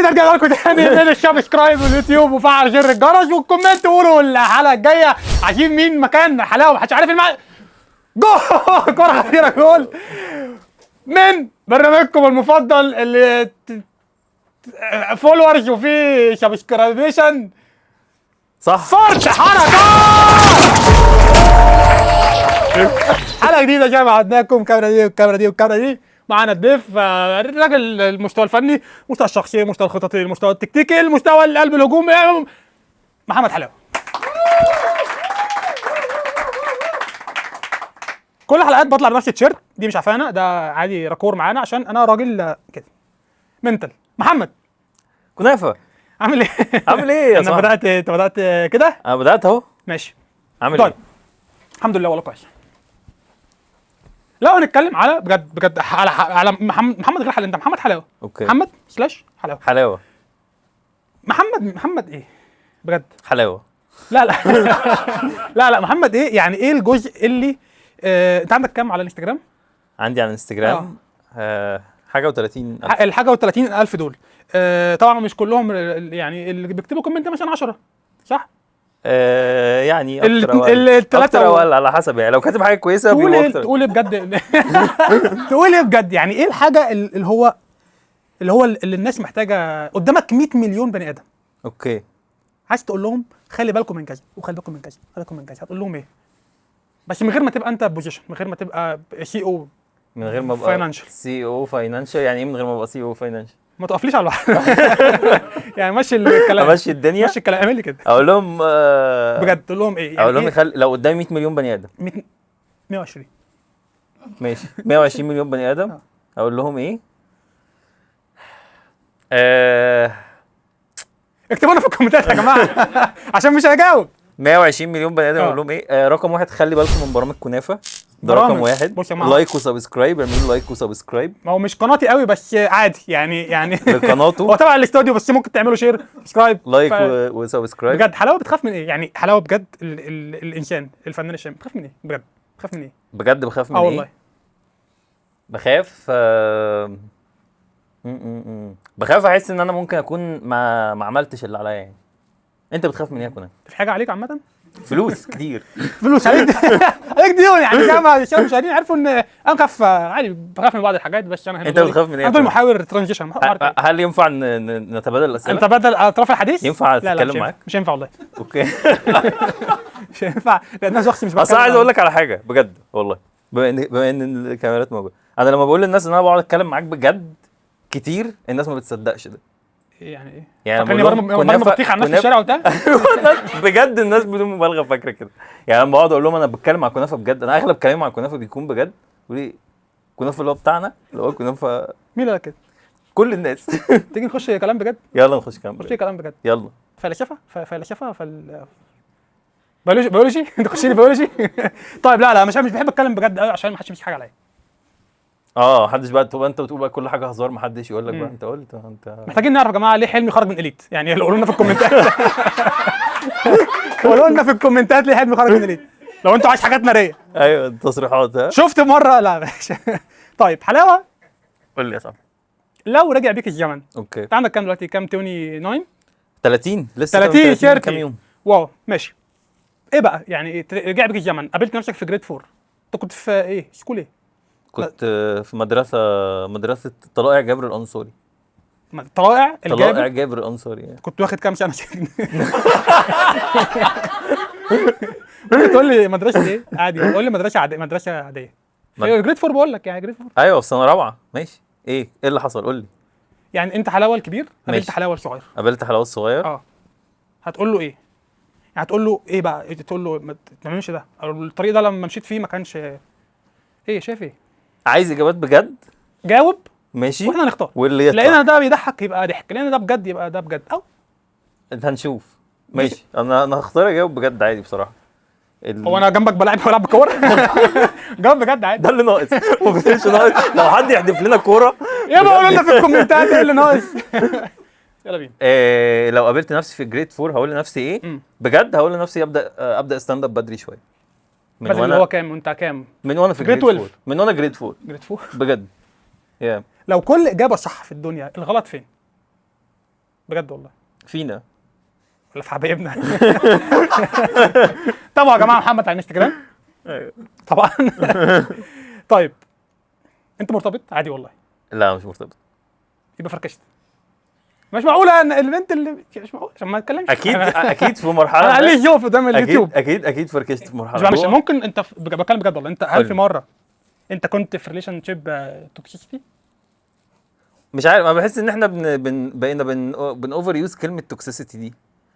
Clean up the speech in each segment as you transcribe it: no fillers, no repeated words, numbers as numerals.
نرجع لكم تاني من السبسكرايب واليوتيوب وفعل زر الجرس والكومنت وقولوا الحلقه الجايه عايزين مين مكان حلاوه محدش عارف جول كره خطيره جول من برنامجكم المفضل اللي فولورز وفيه سبسكرايبيشن صح. فرش حركه حلقه جديده زي ما وعدناكم. الكاميرا دي والكاميرا دي والكاميرا دي. معانا الضيف الراجل المستوى الفني، المستوى الشخصي، المستوى الخططي، المستوى التكتيكي، المستوى القلب الهجومي، محمد حلاوه. كل الحلقات بطلع بنفس التيشيرت دي، مش عفانه، ده عادي راكور معانا عشان انا راجل كده منتل. محمد كنافه عامل ايه؟ عامل ايه يا صاحبي؟ انت بدات كده؟ انا بدات اهو. ماشي عامل طيب. ايه؟ الحمد لله والله كويس. لو هنتكلم على بجد على محمد غير انت محمد حلاوه. اوكي. محمد سلاش حلاوه. حلاوه. محمد ايه؟ بجد حلاوه. لا لا محمد ايه؟ يعني ايه الجزء اللي انت عندك كام على الانستجرام؟ عندي على الانستجرام حاجه و30 الحاجه و30,000 دول. طبعا مش كلهم، يعني اللي بيكتبوا كومنت مثلا 10 صح؟ يعني اكتر او اقل على حسب، يعني لو كاتب حاجه كويسه بيبقى اكتر. تقول ايه بجد؟ تقول ايه بجد؟ يعني ايه الحاجه اللي هو اللي الناس محتاجه؟ قدامك 100 مليون بني ادم، اوكي، عايز تقول لهم خلي بالكم من كذا وخلي بالكم من كذا وخلي بالكم من كذا، هتقول لهم ايه؟ بس من غير ما تبقى انت بوزيشن، من غير ما تبقى سي او، من غير ما ابقى فاينانشال. سي او فاينانشال يعني ايه؟ من غير ما ابقى سي او فاينانشال ما تقفليش على الواحد. يعني مشي الكلام، امشي الدنيا، مشي الكلام، اعمل لي كده. اقول لهم بجد تقول لهم ايه؟ يعني اقول لهم إيه؟ لو قدامي 100 مليون بني ادم 120 ماشي 120 مليون بني ادم اقول لهم ايه؟ اكتبوا لنا في الكومنتات يا جماعه عشان مش هجاوب. 120 مليون بني ادم اقول لهم ايه؟ رقم واحد، خلي بالكم من برامج كنافه، ده رقم واحد. لايك وسبسكرايب، اعملوا لايك وسبسكرايب. ما هو مش قناتي قوي بس عادي يعني قناته هو تبع الاستوديو، بس ممكن تعملوا شير سبسكرايب لايك وسبسكرايب. بجد حلاوه بتخاف من ايه؟ يعني حلاوه بجد الانسان الفنان الشام بتخاف من ايه؟ بجد بتخاف من ايه؟ بجد بخاف من ايه؟ والله بخاف بخاف احس ان انا ممكن اكون ما عملتش اللي عليا. يعني انت بتخاف من ايه يا كنافه؟ في حاجه عليك عامه؟ فلوس كتير. فلوس عليك عليك ديون، يعني زي ما المشاهدين عرفوا ان انا بخاف عادي، بخاف من بعض الحاجات، بس انا هنا انت بتخاف من ايه؟ انا محاور ترانزيشن. هل ينفع نتبادل الاسئله؟ نتبادل اطراف الحديث؟ ينفع اتكلم معاك؟ مش هينفع والله. اوكي. مش هينفع لان انا شخص مش بس انا عايز اقول لك على حاجه بجد والله، بما ان الكاميرات موجوده، انا لما بقول للناس ان انا بقعد اتكلم معاك بجد كتير الناس ما بتصدقش ده. يعني ايه؟ يعني برمي بطيخ على الناس في الشارع وبتاع. بجد الناس بدون مبالغه فاكره كده. يعني لما بقعد اقول لهم انا بتكلم مع كنافه بجد، انا اغلب كلامي مع كنافه بيكون بجد. يقول لي كنافه اللي هو بتاعنا، اللي هو كنافه مين اللي كده؟ كل الناس. تيجي نخش كلام بجد؟ يلا نخش كلام بجد. نخش كلام بجد. يلا. فلسفه بيولوجي نخش لي بيولوجي. طيب لا مش بحب اتكلم بجد قوي عشان ما حدش يمسك حاجه عليا. محدش بقى تبقى انت بتقول بقى كل حاجه هزار، ما حدش يقول لك بقى انت قلت انت. محتاجين نعرف يا جماعه ليه حلمي خرج من اليت، يعني قولوا لنا في الكومنتات. قولوا لنا في الكومنتات ليه حلمي خرج من اليت لو انتوا عايز حاجات ناريه. ايوه التصريحات. شفت مره؟ لا ماشي. طيب حلاوه، قول لي يا صاحبي، لو رجع بيك الزمن، اوكي، انت عندك كام دلوقتي؟ كام؟ 29 30 لسه 30 كام يوم. واو ماشي. ايه بقى يعني رجع بيك الزمن، قابلت نفسك في جريد 4، انت كنت في ايه؟ سكول ايه؟ كنت في مدرسه طلائع جابر الانصاري. طلائع جابر الانصاري يعني. كنت واخد كام سنه سجن؟ ممكن تقول لي مدرسه ايه؟ عادي قول لي مدرسه عاديه. في جريد 4 بقول لك، يعني جريد 4. ايوه في سنه رابعه. ماشي. ايه اللي حصل؟ قول لي. يعني انت حلاوه الكبير قابلت حلاوه الصغير. قابلت حلاوه الصغير. هتقول له ايه؟ يعني هتقول له ايه بقى؟ تقول له ما تعملش ده، او الطريق ده لما مشيت فيه ما كانش ايه؟ شايف ايه؟ عايز اجابات بجد؟ جاوب ماشي واحنا نختار. واللي يطلع لقينا ده بيضحك يبقى ضحك، لقينا ده بجد يبقى ده بجد، او انت هنشوف. ماشي. انا هختار اجاوب بجد عادي بصراحه. هو انا جنبك بلعب كوره؟ جاوب بجد عادي. ده اللي ناقص. مفيش ناقص. لو حد يحدف لنا كوره يبقى قولوا لنا في الكومنتات ايه اللي ناقص. يلا بينا. لو قابلت نفسي في جريد 4 هقول لنفسي ايه؟ بجد هقول لنفسي ابدا ستاند اب بدري شويه. من وانا اللي هو كام وانت كام؟ من وانا في جريد 4. من وانا جريد 4. جريد 4 بجد. لو كل اجابه صح في الدنيا، الغلط فين؟ بجد والله. فينا ولا في حبايبنا؟ طبعا يا جماعه محمد على الانستجرام. ايوه طبعا. طيب انت مرتبط عادي والله؟ لا مش مرتبط. يبقى فركشت. مش معقوله ان البنت اللي مش معقول عشان ما اتكلمش. اكيد في مرحله انا قال لي شوف قدام اليوتيوب. اكيد فركشت في مرحله. مش ممكن انت بتكلم بجد والله، انت هل في قولي. مره انت كنت في ريليشن شيب توكسيستي؟ مش عارف، انا بحس ان احنا بقينا بن اوفر يوز كلمه توكسيسيتي دي.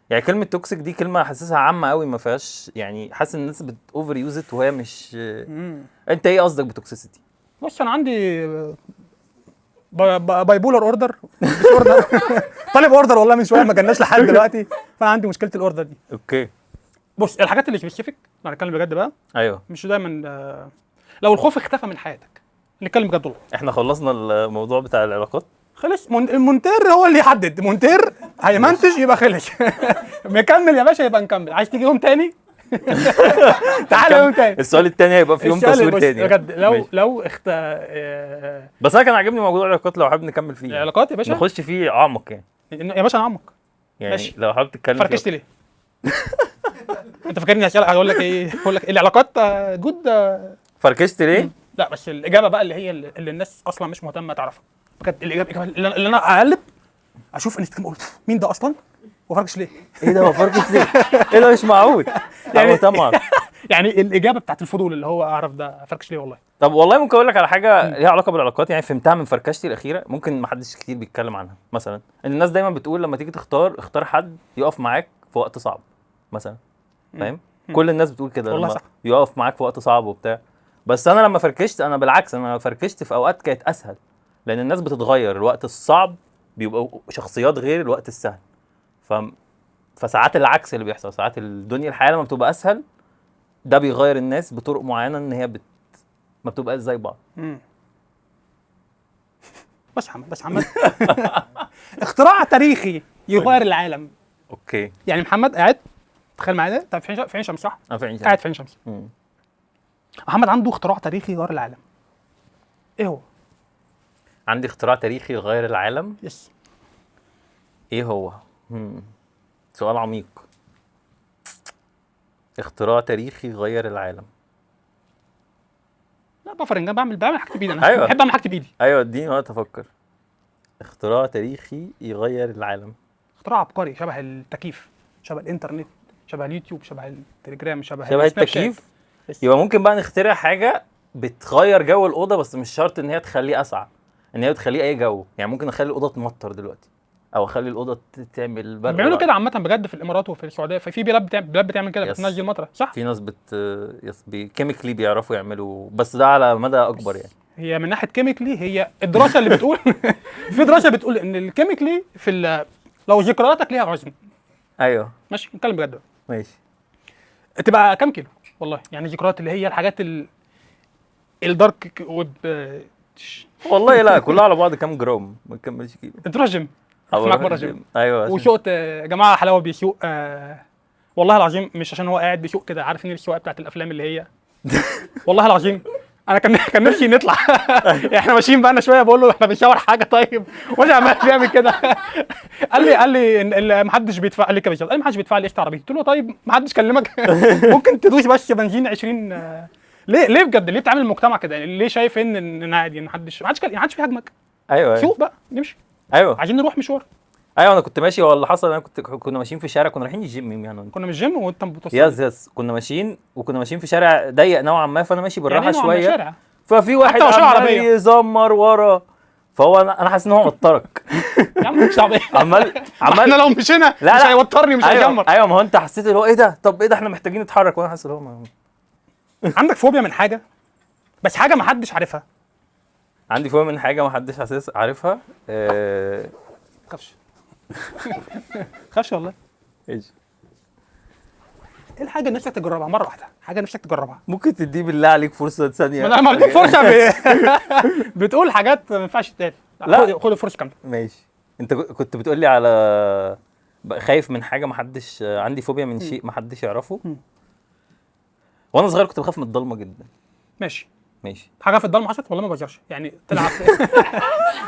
يعني كلمه توكسيك دي كلمه حاسسها عامه قوي، ما فيهاش يعني، حاسس ان الناس بت اوفر يوز ات وهي مش. انت ايه قصدك بتوكسيسيتي؟ بص انا عندي بايبولر اوردر. طالب اوردر والله من شويه ما جالناش لحد دلوقتي، فانا عندي مشكله الاوردر دي. اوكي. بص الحاجات اللي سبيسيفيك لو هنتكلم بجد بقى، ايوه مش دايما لو الخوف اختفى من حياتك نتكلم بجد والله. احنا خلصنا الموضوع بتاع العلاقات. خلص المونتير هو اللي يحدد، مونتير هيمنتج يبقى خلص. مكمل يا باشا يبقى نكمل، عايز تيجي يوم تاني؟ تعالى يوم تاني. السؤال التاني هيبقى في يوم تصوير تاني بجد ماشي. لو بس انا كان عاجبني موضوع العلاقات، لو حابب نكمل فيه العلاقات يا باشا نخش فيه اعمق يعني. يا باشا انا عمق. يعني ماشي. لو حابب تتكلم فركشت ليه؟ انت فاكرني هسألك هقول لك ايه؟ هقول لك العلاقات جود. فركشت ليه؟ لا بس الاجابه بقى اللي هي اللي الناس اصلا مش مهتمه تعرفها بجد. الاجابه اللي انا اقلب اشوف انستجرام اقول مين ده اصلا وفركش ليه؟ ايه ده هو فركشت ليه؟ ايه ده مش معقول. يعني طبعا يعني الاجابه بتاعت الفضول اللي هو اعرف ده فركش ليه والله. طب والله ممكن اقول لك على حاجه ليها علاقه بالعلاقات، يعني فهمتها من فركشتي الاخيره، ممكن ما حدش كتير بيتكلم عنها. مثلا ان الناس دايما بتقول لما تيجي اختار حد يقف معاك في وقت صعب مثلا، فاهم؟ كل الناس بتقول كده والله لما صح. يقف معاك في وقت صعب وبتاع. بس انا لما فركشت انا بالعكس، انا فركشت في اوقات كانت اسهل، لان الناس بتتغير. الوقت الصعب بيبقى شخصيات غير الوقت السهل. فساعات العكس اللي بيحصل، ساعات الدنيا الحياه لما بتبقى اسهل ده بيغير الناس بطرق معينه ان هي ما بتبقاش زي بعض. بس محمد اختراع تاريخي يغير العالم. اوكي. يعني محمد قاعد تخيل معايا ده، طب في عين شمس صح؟ في عين شمس. قاعد في عين شمس. محمد عنده اختراع تاريخي يغير العالم. ايه هو؟ عندي اختراع تاريخي يغير العالم. يس. ايه هو؟ سؤال عميق. اختراع تاريخي يغير العالم. لا بفرنج، انا بعمل حاجتي بايدي. انا أيوة. بحب اعمل حاجتي بايدي. ايوه اديني وقت افكر. اختراع تاريخي يغير العالم. اختراع عبقري شبه التكييف، شبه الانترنت، شبه اليوتيوب، شبه التليجرام، شبه السناب شات. التكييف. يبقى ممكن بقى نخترع حاجه بتغير جو الاوضه، بس مش شرط ان هي تخليه اسعى، ان هي بتخليه اي جو. يعني ممكن اخلي الاوضه تمطر دلوقتي، او اخلي الاوضه تعمل برد. بيعملوا كده عامه بجد في الامارات وفي السعوديه، في بلاد بتعمل كده، يس. بتنزل مطره صح. في ناس كيميكلي بيعرفوا يعملوا، بس ده على مدى اكبر يعني. هي من ناحيه كيميكلي، هي الدراسه اللي بتقول في دراسه بتقول ان الكيميكلي لو ذكرياتك ليها وزن. ايوه ماشي نتكلم بجد. ماشي. تبقى كام كيلو والله؟ يعني ذكريات اللي هي الحاجات الدارك والله لا كلها على بعض كام جرام، ما تكملش كيلو. انت تروح جيم معاك بره جيم. ايوه. وسوقت جماعه حلاوه بيسوق والله العظيم، مش عشان هو قاعد بيسوق كده، عارفين السواقه بتاعت الافلام اللي هي والله العظيم انا كان نفسي نطلع. احنا ماشيين بقى شويه، بقول له احنا بنشاور حاجه طيب، وانا عمال بيعمل كده. قال لي ما حدش بيدفع، قال لي كده، قال لي ما حدش بيدفع لي قسط عربيتي. قلت له طيب ما حدش كلمك؟ ممكن تدوس بس بنزين 20. ليه بجد ليه بتعمل المجتمع كده؟ يعني ليه شايف ان عادي ان ما حدش بيهاجمك؟ ايوه سوق بقى نمشي. ايوه عايزين نروح مشوار. ايوه انا كنت ماشي، هو اللي حصل انا كنا ماشيين في شارع، كنا رايحين الجيم يعني. كنا من الجيم وانت بتوصل. يس كنا ماشيين في شارع ضيق نوعا ما، فانا ماشي بالراحه يعني شويه. شارع. ففي واحد عمال يزمر ورا، فهو انا حاسس ان هو وترك. يا عم مش عبيه. عمال احنا لو مشينا مش هيوترني، مش هيزمر. ايوه ما هو انت حسيت اللي هو ايه ده، طب ايه ده احنا محتاجين نتحرك، وانا حاسس اللي هو عندك فوبيا من حاجه، بس حاجه ما حدش عارفها. عندي فوبيا من حاجه ما حدش عارفها. خافش والله. ايش؟ ايه الحاجه اللي نفسك تجربها مره واحده؟ حاجه نفسك تجربها ممكن تدي بالله عليك فرصه ثانيه؟ ما انا بديك فرصه بتقول حاجات ما ينفعش تتقال. لا خد الفرصه كامله. ماشي. انت كنت بتقول لي على خايف من حاجه ما حدش، عندي فوبيا من شيء ما حدش يعرفه. وانا صغير كنت بخاف من الضلمه جدا. ماشي. ماشي. حاجه في الضلمه حصلت والله ما بهزرش، يعني طلع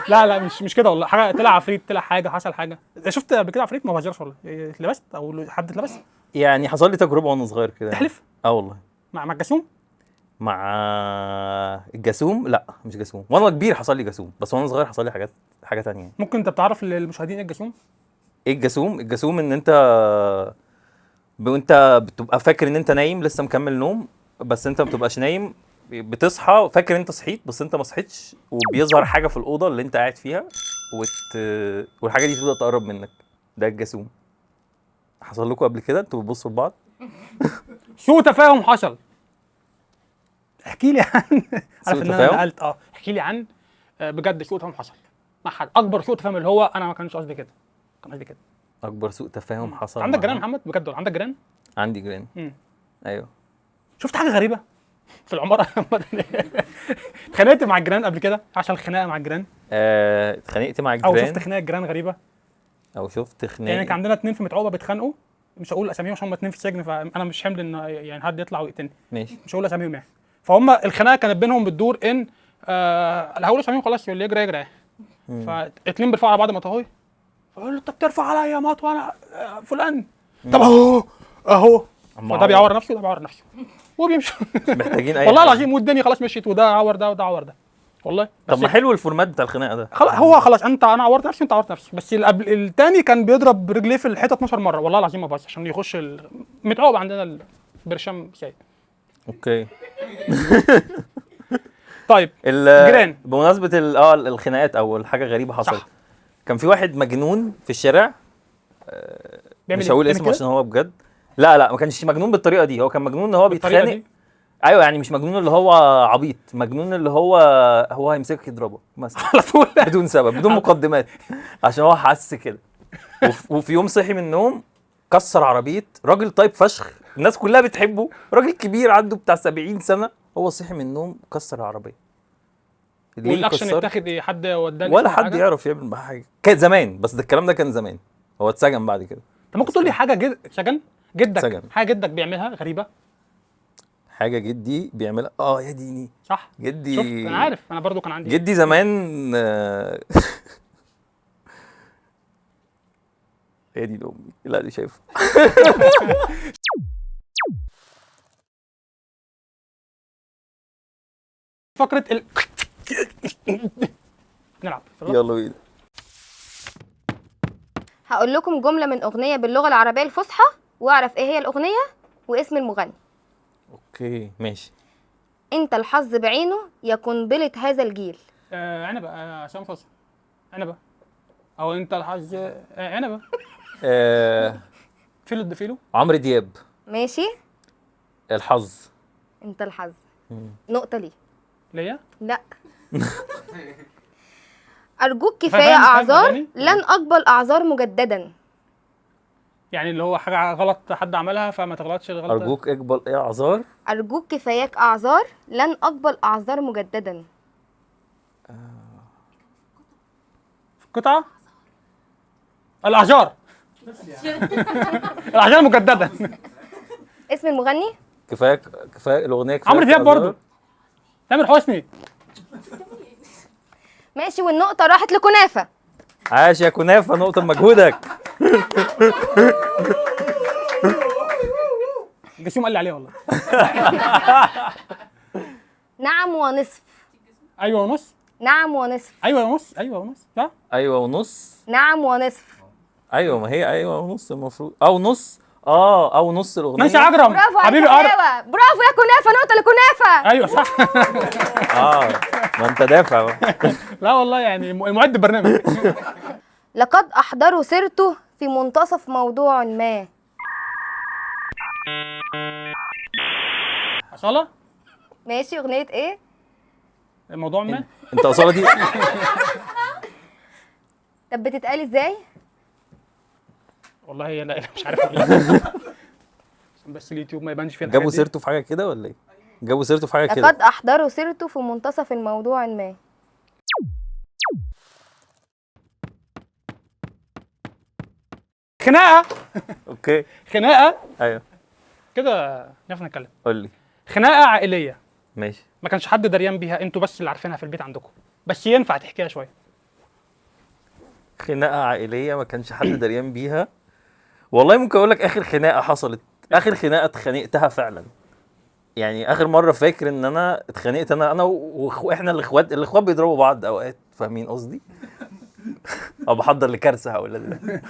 لا مش كده والله، حاجه طلع عفريت، طلع حاجه، حصل حاجه. شفت قبل كده عفريت؟ ما بهزرش والله. اتلبست او حد اتلبس؟ يعني حصل لي تجربه وانا صغير كده. تحلف؟ والله. مع الجاسوم؟ مع الجاسوم؟ لا مش جاسوم، وانا كبير حصل لي جاسوم، بس وانا صغير حصل لي حاجه تانية يعني. ممكن انت بتعرف للمشاهدين ايه الجاسوم؟ ايه الجاسوم؟ الجاسوم ان وانت بتبقى فاكر ان انت نايم لسه مكمل نوم، بس انت ما بتبقاش نايم، بتصحى فاكر انت صحيت بس انت ما صحيتش، وبيظهر حاجه في الاوضه اللي انت قاعد فيها والحاجه دي تبدا تقرب منك. ده الجاسوم. حصل لكم قبل كده انتوا بتبصوا لبعض؟ سوء تفاهم حصل. احكي لي عن عارف ان انا تفاهم؟ نقلت احكي لي عن بجد سوء تفاهم حصل مع حد. اكبر سوء تفاهم اللي هو انا ما كانش قصدي كده، كان قصدي كده. اكبر سوء تفاهم حصل. عندك جيران محمد؟ بجد عندك جيران؟ عندي جيران. ايوه. شفت حاجه غريبه في العماره؟ اتخانقت مع الجيران قبل كده؟ عشان الخناقه مع الجيران؟ اتخانقت مع الجيران، او شفت خناقه جيران غريبه؟ او شفت خناقه. يعني كان عندنا 2 في متعوبه بيتخانقوا، مش هقول اساميهم عشان هم 2 في السجن، فانا مش حمل ان يعني حد يطلع ويقتلني. ماشي. مش هقول اساميهم يعني. فهم الخناقه كانت بينهم بتدور ان اللي هقول اساميهم خلاص اللي يجري يجري. فاتنين بيرفعوا على بعض مطوي، فقول له انت بترفع عليا مط وانا فلان. طب اهو فده بيعور نفسه، ده بيعور نفسه وبيمشي. محتاجين اي والله العظيم، والدنيا خلاص مشيت، وده عور ده وده عور ده والله. طب ما حلو الفورمات بتاع الخناقه ده. خلاص انا عورت نفسي وانت عورت نفسك، بس اللي قبل التاني كان بيضرب برجليه في الحيطه 12 مره والله العظيم ما بس عشان يخش متعوب عندنا البرشام سايق. اوكي. طيب الجيران بمناسبه الخناقات او الحاجه غريبه حصلت. صح. كان في واحد مجنون في الشارع، مش هقول اسمه عشان هو بجد. لا ما كانش مجنون بالطريقه دي، هو كان مجنون ان هو بيتخانق. ايوه يعني مش مجنون اللي هو عبيط، مجنون اللي هو هيمسكك يضربك مثلا على طول بدون سبب، بدون مقدمات، عشان هو حس كده. وفي يوم صحي من النوم كسر عربيه راجل طيب فشخ، الناس كلها بتحبه، راجل كبير عنده بتاع 70 سنه، هو صحي من النوم كسر العربيه. والاكشن اتاخد ايه؟ حد وداه ولا حد يعرف يعمل معاه حاجه؟ كان زمان، بس ده الكلام ده كان زمان، هو اتسجن بعد كده. انت ممكن تقول لي حاجه سجن جدك سجن. حاجه جدك بيعملها غريبه؟ حاجه جدي بيعملها يا ديني صح. جدي. شفت انا عارف، انا برضو كان عندي جدي زمان هي دي لامي، لا دي شايفه. فقره نلعب يلا بينا. هقول لكم جملة من أغنية باللغة العربية الفصحى، واعرف ايه هي الأغنية واسم المغني. اوكي ماشي. انت الحظ بعينه يا قنبلة هذا الجيل. عنبه، عشان فصل عنبه، او انت الحظ عنبه. فيلو الدفيلو. عمرو دياب. ماشي. الحظ. انت الحظ. نقطة ليا؟ لا. أرجوك كفاية أعذار، لن أقبل أعذار مجددا. يعني اللي هو حاجة غلط حد عملها فما تغلطش الغلط. أرجوك اقبل ايه أعذار؟ أرجوك كفاياك أعذار، لن أقبل أعذار مجددا. قطعة؟ الأعذار. الأعذار مجددا. اسم المغني؟ كفاية الأغنية. كفاية عمرو دياب برضه. تامر حسني. ماشي، والنقطة راحت لكنافة. عاش يا كنافة، نقطة بمجهودك. جسيم قال لي عليه والله. نعم ونصف. أيوة ونص. نعم ونصف. أيوة ونص. أيوة ونص. صح؟ أيوة ونص. نعم ونصف. أيوة، ما هي أيوة ونص المفروض، أو نص. أو نص الأغنية. ماشي عجرم. برافو حبيبي برافو يا كنافة، نقطة لكنافة. أيوة صح. ما أنت دافع بقى. لا والله يعني المعد البرنامج. لقد أحضروا سيرته في منتصف موضوع ما. أصالة؟ ماشي، أغنية إيه؟ الموضوع ما؟ أنت أصالة دي؟ طب بتتقال إزاي؟ والله لا مش عارف والله. بس اليوتيوب ما يبانش فيه الحاجات جابوا دي. سيرته في حاجة كده ولا إيه؟ جابوا سيرته في حاجة كده. لقد أحضروا سيرته في منتصف الموضوع ما. خناقة. أوكي. خناقة. أيوه. كده نعرف نتكلم. قول لي. خناقة عائلية. ماشي. ما كانش حد دريان بيها، انتوا بس اللي عارفينها في البيت عندكم، بس ينفع تحكيها شويه؟ خناقه عائليه ما كانش حد دريان بيها. والله ممكن اقول لك اخر خناقه حصلت، اخر خناقه اتخانقتها فعلا. يعني اخر مره فاكر ان انا اتخانقت انا واحنا الاخوات بيضربوا بعض اوقات، فاهمين قصدي؟ او بحضر لكارثه هقولها دلوقتي.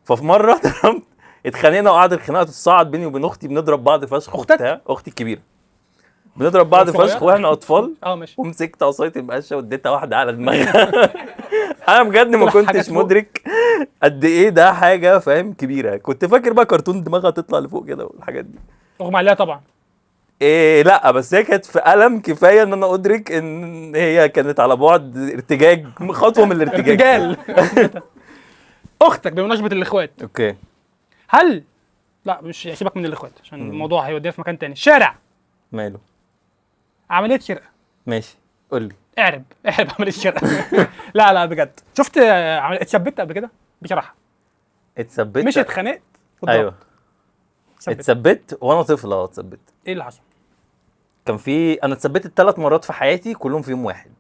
ففي مره ضربت، اتخانقنا وقعدت الخناقه تتصاعد بيني وبين اختي، بنضرب بعض فشخ. أختك؟ اختي الكبيره. بنضرب بعض صغيرة؟ فشخ واحنا اطفال. ماشي. ومسكت عصايه المقشه واديتها واحده على دماغها. انا بجد ما طلع حاجة كنتش فوق. مدرك قد ايه ده حاجه، فاهم، كبيره. كنت فاكر بقى كرتون دماغها تطلع لفوق كده والحاجات دي. اغمى عليها طبعا. إيه لا، بس هي كانت في ألم كفايه ان انا ادرك ان هي كانت على بعد ارتجاج، خطوه من الارتجاج. ارتجال. اختك بمناسبه الاخوات، اوكي. هل لا مش سيبك من الاخوات عشان الموضوع هيودينا في مكان تاني. شارع، ماله؟ عمليه سرقه. ماشي قول لي. اعرب عمليه سرقه. لا بجد، شفت اتثبت قبل كده بصراحه؟ اتثبت؟ مش اتخانقت؟ ايوه اتثبت وانا طفل. اتثبت. ايه اللي حصل؟ كان في، انا اتثبتت 3 مرات في حياتي كلهم في يوم واحد.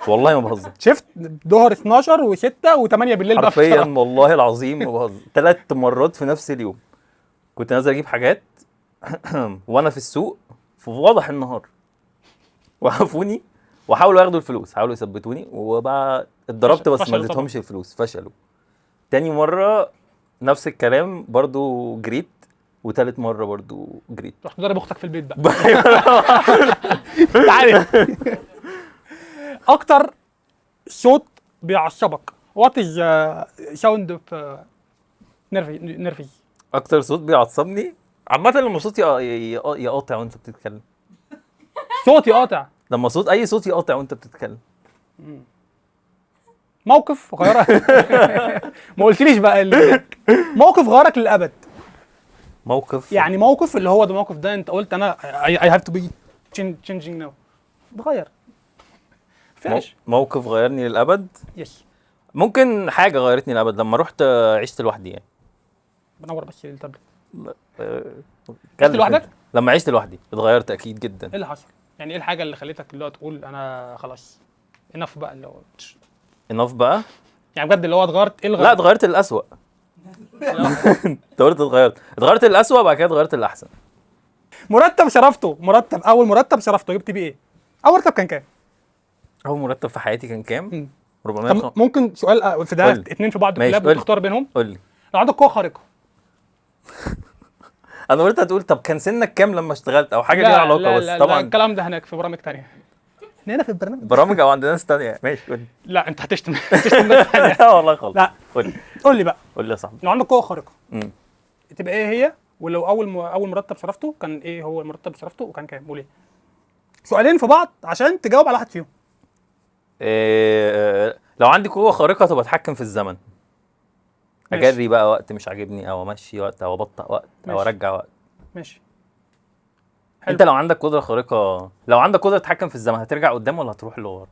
والله ما بهزر. شفت ظهر 12 و6 و8 بالليل بقى حرفيا والله العظيم ما بهزر. 3 مرات في نفس اليوم. كنت نازل اجيب حاجات وانا في السوق في واضح النهار، وقفوني وحاولوا ياخدوا الفلوس، حاولوا يثبتوني، وبقى اتضربت بس ما فشلوا اديتهمش الفلوس، فشلوا. تاني مره نفس الكلام برضو جريت، وتالت مره برضو جريت. رحت ضارب اختك في البيت بقى. تعالى. اكتر صوت بيعصبك، وات از ساوند اوف نيرفز؟ اكتر صوت بيعصبني عامه لما صوتي يقاطع وانت بتتكلم. صوتي قاطع. لما صوت، اي صوت يقاطع وانت بتتكلم. موقف غيرك. ما قلتليش بقى اللي موقف غيرك للابد. موقف يعني موقف اللي هو ده، الموقف ده انت قلت انا I have to be changing now. اتغير. فيش. موقف غيرني للابد. يس. ممكن حاجه غيرتني للابد لما رحت عشت لوحدي يعني. بنور بس التابلت. عشت لوحدك؟ لما عشت لوحدي اتغيرت اكيد جدا. ايه اللي حصل؟ يعني ايه الحاجه اللي خلتك اللي هو تقول انا خلاص انف بقى اللي هو انف بقى؟ يعني بجد اللي هو اتغيرت؟ ايه لا اتغيرت للأسوأ. انت قلت اتغيرت للأسوأ، بعد كده اتغيرت للأحسن. مرتب صرفته، اول مرتب صرفته جبت بيه ايه؟ اول مرتب كان كام؟ اول مرتب في حياتي كان كام؟ 400. طب ممكن سؤال في ده اتنين في بعض كلاب وتختار بينهم؟ قول لي. لو عندك قوه خارقه. انا قلت هتقول طب كان سنك كام لما اشتغلت او حاجه ليها علاقه، لا بس لا طبعا لا الكلام ده هناك في برامج تانية. هنا في البرنامج برامج او عند ناس تانية. ماشي قول لي. لا انت هتشتم ناس تانية. لا والله خالص. لا قول لي بقى. قول لي يا صاحبي. لو عندك قوه خارقه تبقى ايه هي؟ ولو اول مرتب صرفته كان ايه هو المرتب صرفته وكان كام وليه؟ سؤالين في بعض عشان تجاوب على واحد فيهم. لو عندي قوه خارقه تبقى اتحكم في الزمن. ماشي. اجري بقى وقت مش عاجبني، او امشي وقت، او ابطأ وقت، او ماشي. ارجع وقت. ماشي. انت لو عندك قدره خارقه، لو عندك قدره تتحكم في الزمن، هترجع قدام ولا هتروح لورا؟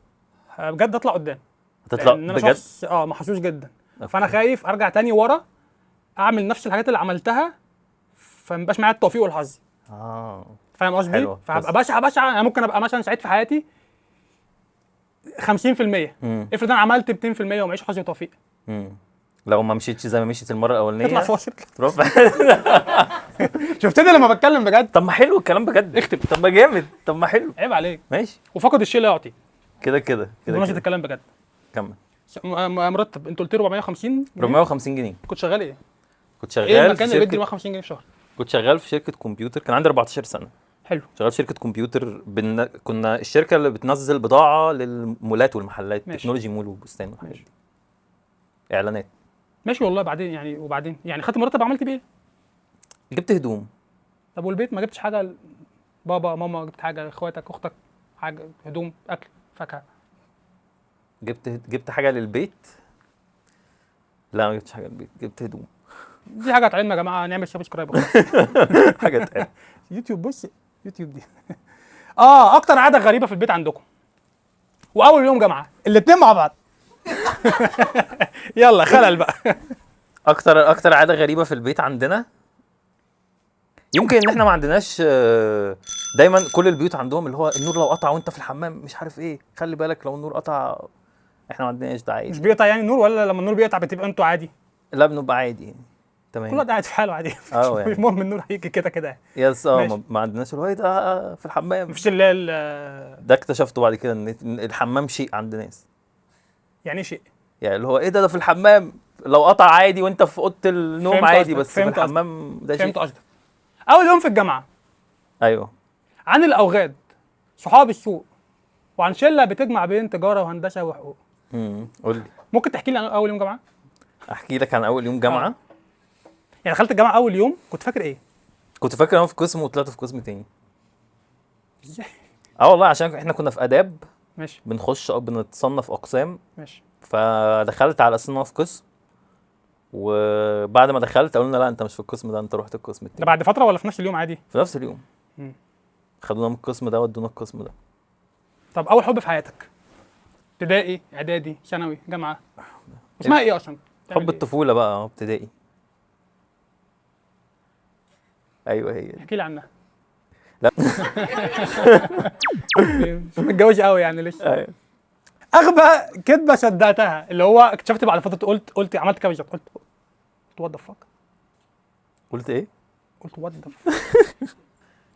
بجد اطلع قدام. هتطلع لأن انا بجد؟ شخص محظوظ جدا. فانا خايف ارجع تاني ورا اعمل نفس الحاجات اللي عملتها، فمبقاش معايا التوفيق والحظ. فاهم قصدي؟ حلو. فهبقى بسعى انا ممكن ابقى مثلا سعيد في حياتي 50%. افرض انا عملت 200% ومعيش حظ وتوفيق. لو ما مشيتش زي ما مشيت المره الاولانيه اطلع فاصل. تروح. شفتني لما بتكلم بجد؟ طب ما حلو الكلام بجد. اكتب. طب ما جامد. طب ما حلو. عيب عليك. ماشي. وفقد الشيء لا يعطي. كده بمناسبة الكلام بجد. كمل. مرتب انت قلت لي 450 جنيه. 450 جنيه. كنت شغال ايه؟ كنت شغال ايه المكان في اللي بيدي شركه 450 جنيه في الشهر؟ كنت شغال في شركه كمبيوتر، كان عندي 14 سنه. حلو. شغال في شركه كمبيوتر كنا الشركه اللي بتنزل بضاعه للمولات والمحلات. ماشي. تكنولوجي مول وبستان والحاجات دي. اعلانات. ماشي والله. بعدين يعني خدت مرتب عملت بيه ايه؟ جبت هدوم. طب والبيت ما جبتش حاجه؟ بابا ماما جبت حاجه لاخواتك اختك؟ حاجه هدوم اكل فاكهه؟ جبت حاجه للبيت؟ لا ما جبتش حاجه للبيت، جبت هدوم. دي حاجه تعلمنا يا جماعه نعمل سبسكرايب. حاجه تقل. يوتيوب. بص يوتيوب دي. اكتر عاده غريبه في البيت عندكم واول يوم جامعه الاتنين مع بعض. يلا خلل بقى. اكتر عاده غريبه في البيت عندنا، يمكن ان احنا ما عندناش دايما كل البيوت عندهم اللي هو النور لو قطع وانت في الحمام مش عارف ايه، خلي بالك لو النور قطع. احنا ما عندناش ده مش عادي. بيقطع يعني النور، ولا لما النور بيقطع بتبقى انتوا عادي؟ لا بنبقى عادي يعني. كل تمام. واحد قاعد في حاله عادي. يعني. مش مهم النور هيجي كده كده. يس ماشي. ما عندناش اللي هو ايه ده في الحمام. مفيش اللي هي ده اكتشفته بعد كده ان الحمام شيء عند ناس. يعني شيء. يعني اللي هو ايه ده في الحمام لو قطع عادي وانت في اوضه النوم فهمت عادي، قصدك، بس في فهمت الحمام ده شيء. فهمت قصدك. اول يوم في الجامعه، ايوه. عن الاوغاد، صحاب السوق، وعن شله بتجمع بين تجاره وهندسه وحقوق. قول لي. ممكن تحكي لي عن اول يوم جامعه؟ احكي لك عن اول يوم جامعه. يعني دخلت الجامعه اول يوم كنت فاكر ايه؟ كنت فاكر انا في قسم وطلعت في قسم تاني. ازاي؟ والله عشان احنا كنا في اداب ماشي بنخش او بنتصنف اقسام، ماشي. فدخلت على اساس ان انا في قسم، وبعد ما دخلت قالوا لنا لا انت مش في القسم ده، انت رحت القسم ده التاني. بعد فتره ولا في نفس اليوم عادي؟ في نفس اليوم. مم. خدونا من القسم ده ودونا القسم ده. طب اول حب في حياتك؟ ابتدائي، اعدادي، ثانوي، جامعه؟ اسمها ايه اصلا؟ بتعمل حب إيه؟ الطفوله بقى ابتدائي. ايوه هي دي. احكي لي عنها. لا. مش متجوز قوي يعني لسه. ايوه. اغبى كدبه صدقتها اللي هو اكتشفت بعد فتره، قلت عملت كده بالظبط، قلت وات ذا فاك. قلت ايه؟ قلت وات ذا.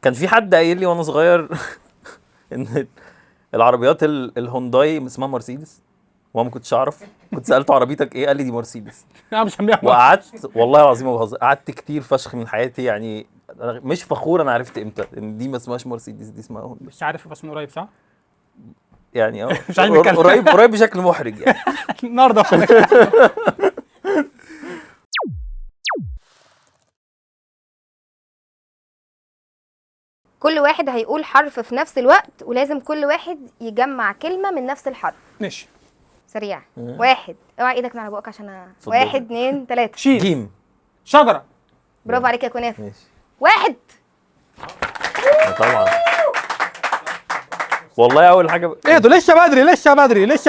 كان في حد قايل لي وانا صغير ان العربيات الهونداي اسمها مرسيدس، وانا ما كنتش اعرف. كنت سالته عربيتك ايه، قال لي دي مرسيدس. انا مش مسميها. وقعدت والله العظيم ما بهزر، قعدت كتير فشخ من حياتي يعني أنا مش فخور. انا عرفت امتى ان دي ما اسمهاش مرسيدس، دي اسمها هوندا. مش عارف بس من قريب صح؟ يعني مش عايز نتكلم. قريب بشكل محرج يعني. النهارده. كل واحد هيقول حرف في نفس الوقت، ولازم كل واحد يجمع كلمة من نفس الحرف. ماشي. سريع. واحد، اوعى ايدك من على بقك عشان اتفضل. 1 2 3. شيل. جيم. شجره. برافو عليك يا كنافة. ماشي. 1. طبعا. والله اول حاجه ايه ده لسه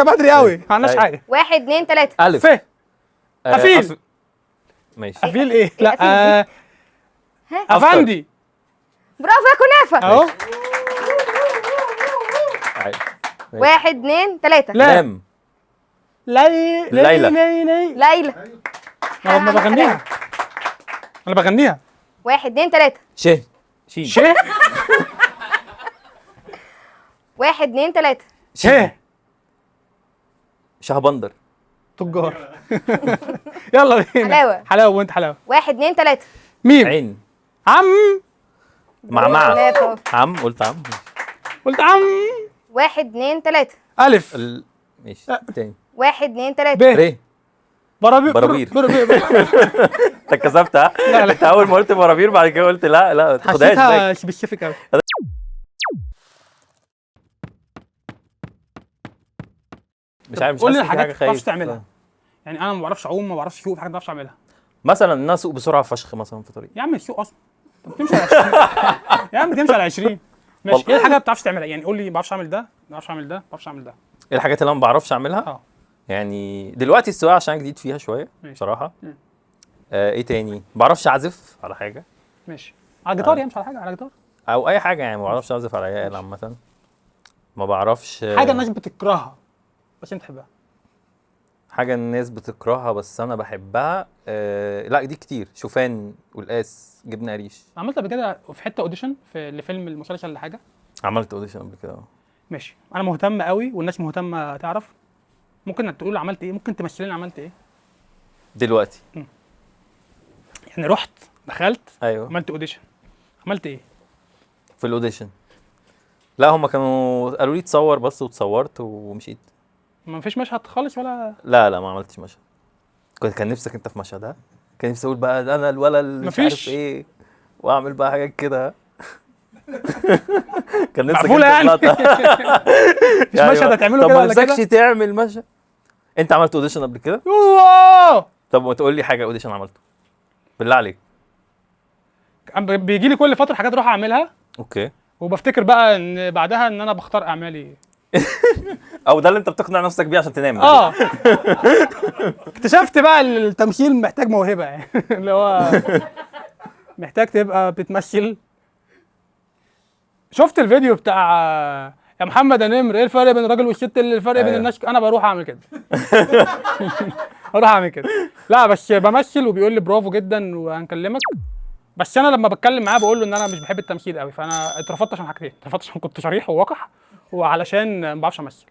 بدري قوي، ما عندناش أيوة. حاجه. 1 2 3. الف. ف. أفيل. ماشي. افيل ايه؟ لا ها؟ افندي. برافو يا كنافة. اهو. 1 2 3. لا. لام. ليلى. ليلى. انا بغنيها. 1 2 3. شين. شه. 1 2 3. شه. شهبندر. تجار. يلا بينا. حلاوه وانت حلاوه. 1 2 3. ميم. عين. عم. معمعة. كنافة. عم قلت عم. قلت عم. 1 2 3. الف. ماشي تاني. 1 2 3. ب. ري. برابير. انت كسبت ها؟ لا. انت اول ما قلت برابير بعد كده قلت لا ما تاخدهاش حسيتها باك. سبيسيفيك قوي. مش عارف، مش قول لي حاسس في الحاجات حاجه ما بتعرفش خايف. تعملها. يعني انا ما بعرفش اعوم، ما بعرفش اسوق، في حاجات ما بعرفش اعملها. مثلا ان انا اسوق بسرعه فشخ مثلا في طريق. يا عم السوق اصلا طب تمشي على 20. يا عم تمشي على 20 ماشي. ايه الحاجه اللي ما بتعرفش تعملها؟ يعني قول لي ما بعرفش اعمل ده، ما بعرفش اعمل ده، ما بعرفش اعمل ده. ايه الحاجات اللي انا ما بعرفش اعملها؟ اه يعني دلوقتي السواقه عشان أنا جديد فيها شويه ماشي. بصراحه. ايه تاني؟ ما بعرفش اعزف على حاجه ماشي. على جيتار يعني، مش على حاجه، على جيتار. او اي حاجه يعني. ما بعرفش اعزف على اي آلة عامه. ما بعرفش حاجه الناس بتكرهها بس انت تحبها. حاجه الناس بتكرهها بس انا بحبها. لا دي كتير. شوفان والقاس جبنه قريش. عملت قبل كده في حته اوديشن لفيلم المسلسل ولا حاجه؟ عملت اوديشن قبل كده. ماشي. انا مهتم قوي والناس مهتمه تعرف. ممكن تقول عملت ايه؟ ممكن تمثل لنا عملت ايه؟ دلوقتي يعني رحت دخلت ايوه عملت اوديشن، عملت ايه؟ في الاوديشن. لا هم كانوا قالوا لي تصور بس وتصورت ومشيت. ما فيش مشهد خالص ولا؟ لا ما عملتش مشهد. كان نفسك انت في مشهد ها؟ كان نفسي اقول بقى ده انا الولد اللي مش عارف ايه واعمل بقى حاجات كده. كان نفسك مقفولة يعني. مش مشهد هتعمله كده ولا طب ما كده؟ نفسكش تعمل مشهد؟ انت عملت اوديشن قبل كده؟ اوه. طب ما تقول لي حاجه اوديشن عملته بالله عليك. بيجي لي كل فتره حاجات اروح اعملها اوكي. وبفتكر بقى ان بعدها ان انا بختار اعمالي. او ده اللي انت بتقنع نفسك بيه عشان تنام. اكتشفت بقى التمثيل محتاج موهبه يعني. اللي هو محتاج تبقى بتمثل. شفت الفيديو بتاع يا محمد يا نمر ايه الفرق بين الراجل والست اللي الفرق بين أيوة. الناس؟ انا بروح اعمل كده. اروح اعمل كده. لا بس بمثل وبيقول لي برافو جدا وهنكلمك. بس انا لما بتكلم معاه بقول له ان انا مش بحب التمثيل قوي، فانا اترفضت عشان حاجتين، اترفضت عشان كنت شريح ووقح، وعلشان ما بعرفش امثل.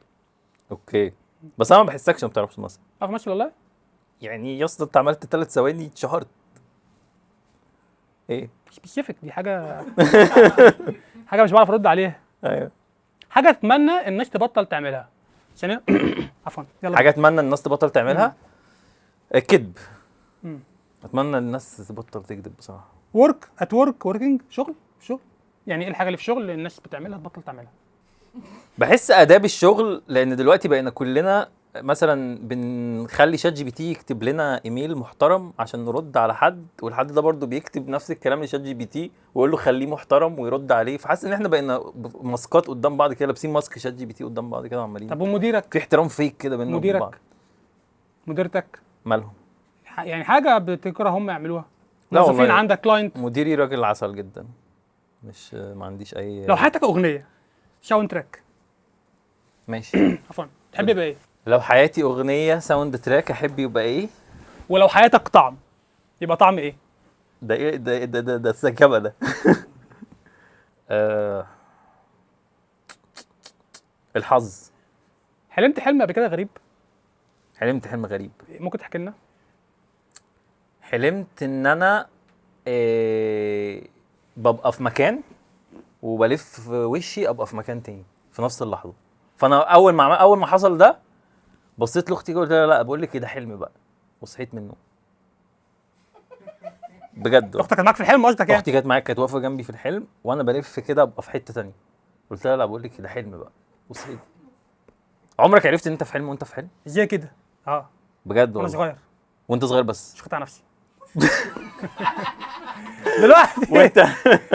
اوكي، بس انا ما بحسكش ما بتعرفش تمثل. بعرف امثل والله. يعني يا اسطى انت عملت 3 ثواني اتشهرت. ايه؟ سبيسيفيك دي حاجه حاجه مش بعرف ارد عليها. ايوه. حاجه اتمنى الناس تبطل تعملها. ثانيه عفوا يلا. حاجه اتمنى الناس تبطل تعملها. الكذب. اتمنى الناس تبطل تكذب بصراحه. ورك ات ورك وركينج شغل يعني ايه الحاجه اللي في شغل اللي الناس بتعملها تبطل تعملها؟ بحس اداب الشغل، لان دلوقتي بقينا كلنا مثلا بنخلي شات جي بي تي يكتب لنا ايميل محترم عشان نرد على حد، والحد ده برضو بيكتب نفس الكلام لشات جي بي تي ويقول له خليه محترم ويرد عليه. فحاسس ان احنا بقينا ماسكات قدام بعض كده، لابسين ماسك شات جي بي تي قدام بعض كده وعمالين. طب ومديرك؟ في احترام فيك كده بيننا وبين بعض. مديرتك مالهم؟ يعني حاجه بتكره هم يعملوها؟ لا موظفين والله. عندك كلاينت؟ مديري راجل عسل جدا، مش ما عنديش اي. لو حياتك اغنيه ساوند تراك ماشي. عفوا تحب يبقى ايه؟ لو حياتي اغنيه ساوند تراك احب يبقى ايه؟ ولو حياتك طعم يبقى طعم ايه؟ ده ايه ده السكبه ده. الحظ. حلمت حلم قبل كده غريب؟ حلمت حلم غريب. ممكن تحكي لنا؟ حلمت ان انا ببقى في مكان وبلف وشي ابقى في مكان تاني في نفس اللحظه. فانا اول ما حصل ده بصيت لاختي قلت لها لا بقول لك كده حلم بقى، وصحيت منه بجد. اختك كانت معاك في الحلم قصدك يعني؟ اختي كانت معايا، كانت واقفه جنبي في الحلم وانا بلف كده ابقى في حته تانية. قلت لها لا بقول لك كده حلم بقى، وصحيت. عمرك عرفت ان انت في حلم وانت في حلم؟ ازاي كده؟ بجد وانا والله. صغير وانت صغير بس؟ شفت على نفسي. دلوقتي وانت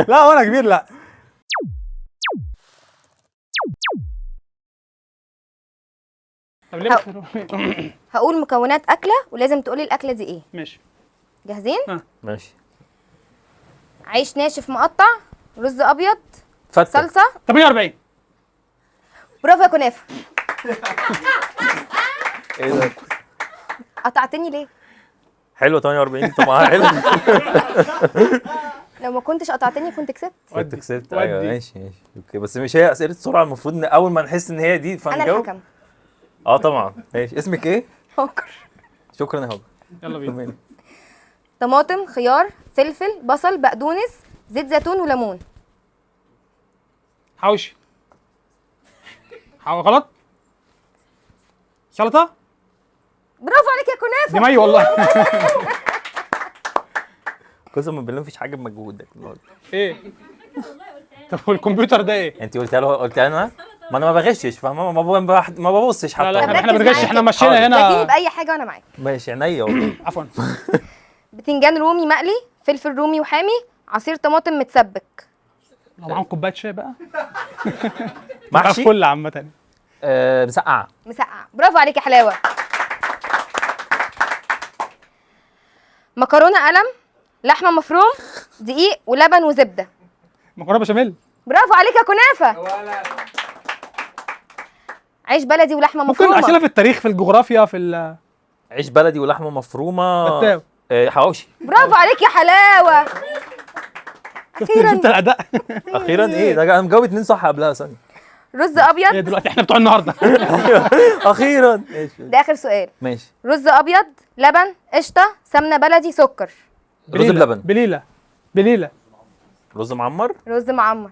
لا وانا كبير لا. طب ليه هقول مكونات اكله ولازم تقولي الاكله دي ايه. ماشي جاهزين؟ ماشي. عيش ناشف مقطع، رز ابيض، فتة. صلصه. 48. برافو يا كنافه. ايه ده؟ قطعتني ليه؟ حلوه 48 طبعا حلو. لو ما كنتش قطعتني كنت كسبت. كنت كسبت. ودي. ايوه ماشي اوكي، بس مش هي اسئله سرعه المفروض ان اول ما نحس ان هي دي انا فنجاوب؟ الحكم. طبعا. ماشي. اسمك ايه؟ هوكر. شكرا يا هوجر. يلا بينا. تمام. طماطم، خيار، فلفل، بصل، بقدونس، زيت زيتون وليمون. حوشي. غلط. سلطه. برافو عليك يا كنافه. دي مي والله. قسما بالله مفيش حاجه بمجهودك النهارده. ايه؟ طب والكمبيوتر ده ايه؟ انت قلت انا ما انا ما بغشش فاهمه، ما ببصش حتى. لا طب احنا ركز بنغش، معايا احنا كده. مشينا حاضر. لكني هنا. باي حاجه وانا معاك. ماشي عينيا والله. عفوا. بتنجان رومي مقلي، فلفل رومي وحامي، عصير طماطم متسبك. لو معاهم كوبايه شاي بقى. محشي. فل عامه. مسقعه. مسقعه. برافو عليك يا حلاوه. مكرونه قلم، لحمه مفروم، دقيق ولبن وزبده. مكرونه بشاميل. برافو عليك يا كنافه. عيش بلدي ولحمه ممكن مفرومه. اسئله في التاريخ، في الجغرافيا، في عيش بلدي ولحمه مفرومه. بتاو. حواوشي. برافو عليك يا حلاوه. أخيراً. شفت الاداء. اخيرا. ايه ده؟ انا مجاوب 2 صح قبلها ثانيه. رز ايه ابيض. دلوقتي احنا بتوع النهارده. اخيرا. ماشي ده اخر سؤال. ماشي. رز ابيض، لبن، قشطه، سمنه بلدي، سكر. رز بلبن. بليله. رز معمر. رز معمر.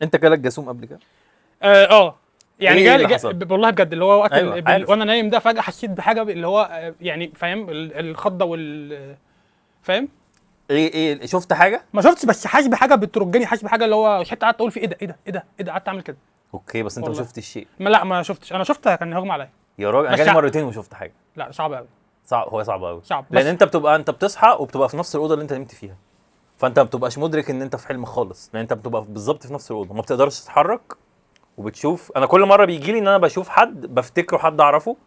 انت جالك جاسوم قبل كده؟ يعني إيه اللي حصل؟ والله بجد اللي هو وقت أيوة، عارف. وانا نايم ده فجاه حسيت بحاجه اللي هو يعني فاهم الخضه فاهم. ايه شفت حاجه؟ ما شفتش بس حاسس بحاجه بترجني، حاسس بحاجه اللي هو حتى قعدت اقول في ايه ده قعدت اعمل كده. اوكي بس انت ما والله. شفتش الشيء. لا ما شفتش. انا شفت كان هجم عليا. يا راجل انا بس جالي لا. مرتين وشفت حاجه. لا صعب قوي. هو صعب قوي. صعب. لان بس انت بتصحى وبتبقى في نفس الاوضه اللي انت نمت فيها، فانت ما بتبقاش مدرك ان انت في حلم خالص، لان انت بتبقى بالظبط في نفس الاوضه، ما بتقدرش تتحرك وبتشوف. انا كل مره بيجي لي ان انا بشوف حد بفتكره حد اعرفه،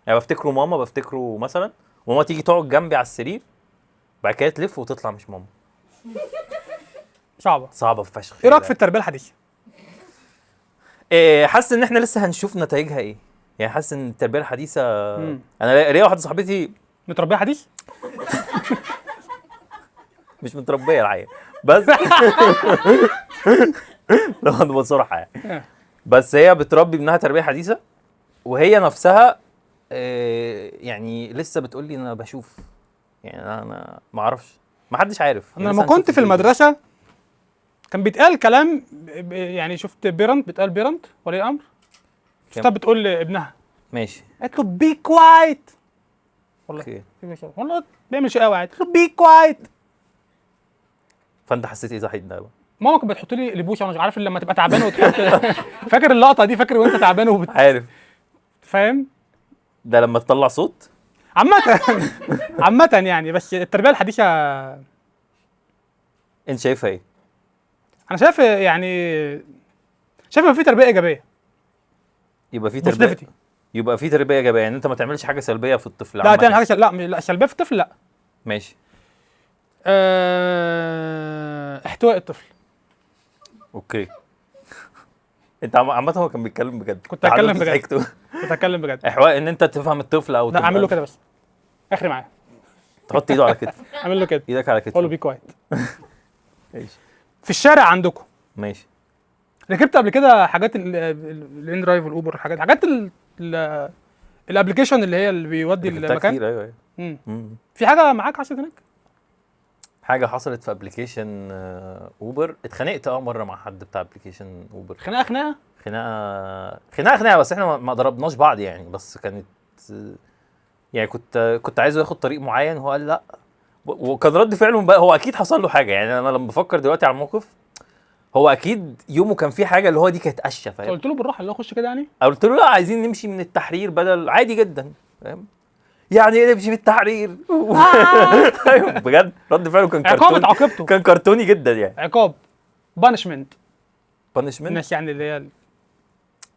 يعني بفتكره ماما، بفتكره مثلا وماما تيجي تقعد جنبي على السرير بعد كده تلف وتطلع مش ماما. صعبه فشخ. ايه رايك في التربيه الحديثه؟ حاسس ان احنا لسه هنشوف نتائجها ايه. يعني حاسس ان التربيه الحديثه انا ليا واحده صاحبتي متربيه حديث مش متربيه الحقيقه بس لو نبقى صراحه يعني، بس هي بتربي ابنها تربيه حديثه وهي نفسها يعني لسه بتقول لي انا بشوف. يعني انا ما اعرفش، ما حدش عارف. انا لما كنت في المدرسه كان بيتقال كلام، يعني شفت بيرنت بيتقال بيرنت ولي امر شفتها بتقول لابنها ماشي قالت له بي كوايت، والله والله بيعمل شقاوه عادي، قالت له بي كوايت. فانت حسيت ايه صحيح ده بقى؟ ماما كانت بتحط لي لبوسه وانا مش عارف لما تبقى تعبان وتحط فاكر اللقطه دي؟ فاكر وانت تعبان عارف فاهم ده لما تطلع صوت عامة يعني. بس التربيه الحديثه انت شايفها ايه؟ انا شايف يعني شايف ان في تربيه ايجابيه، يبقى في تربيه positivity. يبقى في تربيه ايجابيه، يعني انت ما تعملش حاجه سلبيه في الطفل. لا تعمل حاجه لا سلبيه في الطفل لا. ماشي. احتواء الطفل. اوكي. انت عامه هو كان بيتكلم بجد. كنت هتكلم بجد. ضحكت. كنت هتكلم بجد. احواء ان انت تفهم الطفل او لا اعمل له كده بس اخري معاه، تحط ايده على كتفه. اعمل له كده ايدك على كتفه قول له بي كوايت. ماشي. في الشارع عندكم ماشي. ركبت قبل كده حاجات الان درايف والاوبر، حاجات الابلكيشن اللي هي اللي بيودي المكان كتير. ايوه في حاجه معاك حصلت هناك؟ حاجه حصلت في ابلكيشن اوبر. اتخانقت مره مع حد بتاع ابلكيشن اوبر. خناقه بس احنا ما ضربناش بعض يعني، بس كانت يعني كنت عايزه ياخد طريق معين وهو قال لا، وكان رد فعله بقى هو اكيد حصل له حاجه. يعني انا لما بفكر دلوقتي على الموقف هو اكيد يومه كان فيه حاجه اللي هو دي كانت قشه، فاهم؟ قلت له بالراحه اللي هو خش كده يعني، قلت له لا عايزين نمشي من التحرير بدل، عادي جدا فاهم؟ يعني ايه نمشي من التحرير؟ ايوه بجد رد فعله كان كرتوني. عقاب عاقبته كان كرتوني جدا يعني. عقاب بانشمنت الناس يعني اللي هي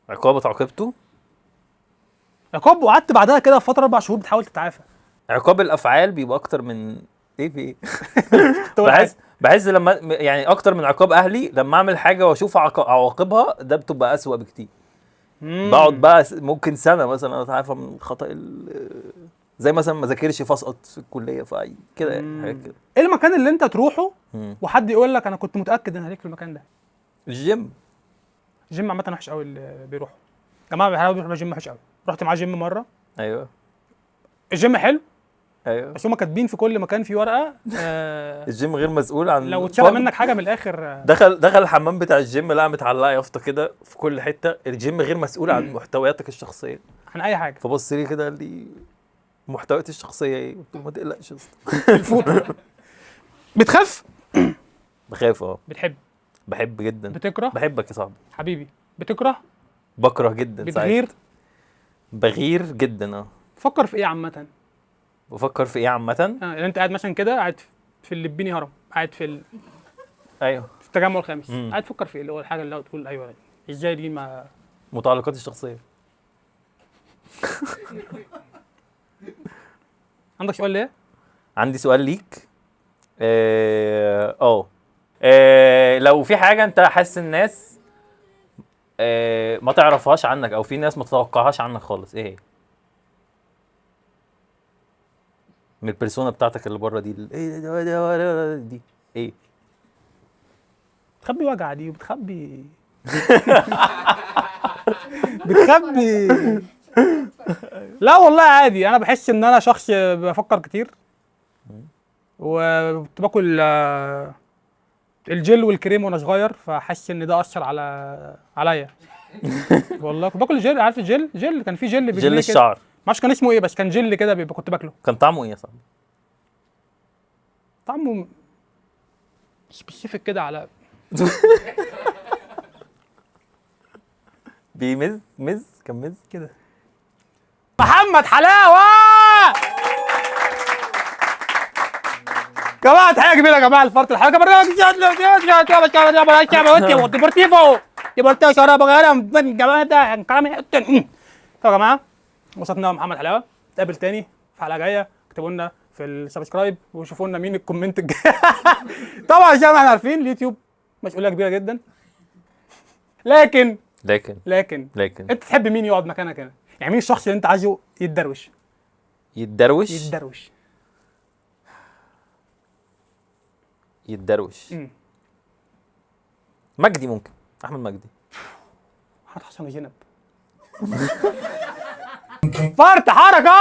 عقاب عاقبته عقاب، وقعدت بعدها كده في فتره 4 شهور بتحاول تتعافى. عقاب الافعال بيبقى اكتر من ايه في ايه. بحس لما يعني اكتر من عقاب اهلي لما اعمل حاجه واشوف عواقبها ده بتبقى اسوأ بكتير. بقعد بقى ممكن سنه مثلا اتعافى من خطأ زي مثلا ما ذاكرش فاسقط في الكليه في كده يعني حاجات كده. ايه المكان اللي انت تروحه وحد يقول لك انا كنت متاكد ان هليك في المكان ده؟ الجيم عامه وحش قوي اللي بيروحوا جماعه بيحاولوا يروحوا الجيم، وحش قوي. رحت معاه جيم مره. ايوه الجيم حلو ايوه بس هما كاتبين في كل مكان في ورقه الجيم غير مسؤول عن لو اتشال منك حاجه من الاخر. دخل الحمام بتاع الجيم لقى متعلقه يافطه كده في كل حته، الجيم غير مسؤول عن محتوياتك الشخصيه، عن اي حاجه. فبص لي كده قال لي محتوياتي الشخصيه ايه؟ قلت له ما تقلقش يا اسطى. الفوطه. بتخاف؟ بخاف. بحب جدا. بتكره؟ بحبك يا صاحبي حبيبي. بتكره؟ بكره جدا. بتغير؟ بغير جدا. تفكر في ايه عامه؟ بفكر في ايه عامه؟ يعني انت قاعد مثلا كده قاعد في اللبيني هرم، قاعد ايوه في التجمع الخامس، قاعد تفكر في ايه اللي هو الحاجه اللي تقول ايوه ازاي دي ما متعلقاتي الشخصيه. عندك سؤال ليه؟ عندي سؤال ليك. لو في حاجه انت حاسس الناس ما تعرفهاش عنك او في ناس ما تتوقعهاش عنك خالص، ايه هي؟ من البيرسونا بتاعتك اللي بره دي دي ايه؟ بتخبي وجع دي وبتخبي لا والله عادي. انا بحس ان انا شخص بفكر كتير وكنت باكل الجل والكريم وانا صغير، فحاسس ان ده اثر عليا. والله كنت باكل جل، عارف الجل كان في جل الشعر، ما اعرفش كان اسمه ايه بس كان جل كده كنت باكله. كان طعمه ايه يا صاحبي؟ طعمه سبيسيفيك كده على بيمز كان مز كده. محمد حلاوه جماعه، تحيه كبيره يا جماعه الفرط الحلقه برنامج ديبورتيفو شراب غير من جماعه ده كلام يا جماعه. وصلنا محمد حلاوه، نتقابل تاني في حلقه جايه. اكتبوا لنا في السبسكرايب وشوفوا لنا مين الكومنت الجاي. طبعا زي ما احنا عارفين اليوتيوب مسؤوليه كبيره جدا، لكن لكن انت تحب مين يقعد مكانك هنا؟ يعني مين الشخص اللي انت عايزه يتدروش؟ يتدروش. مجدي، ممكن احمد مجدي. محمد حسن وزينب. فرط حركه.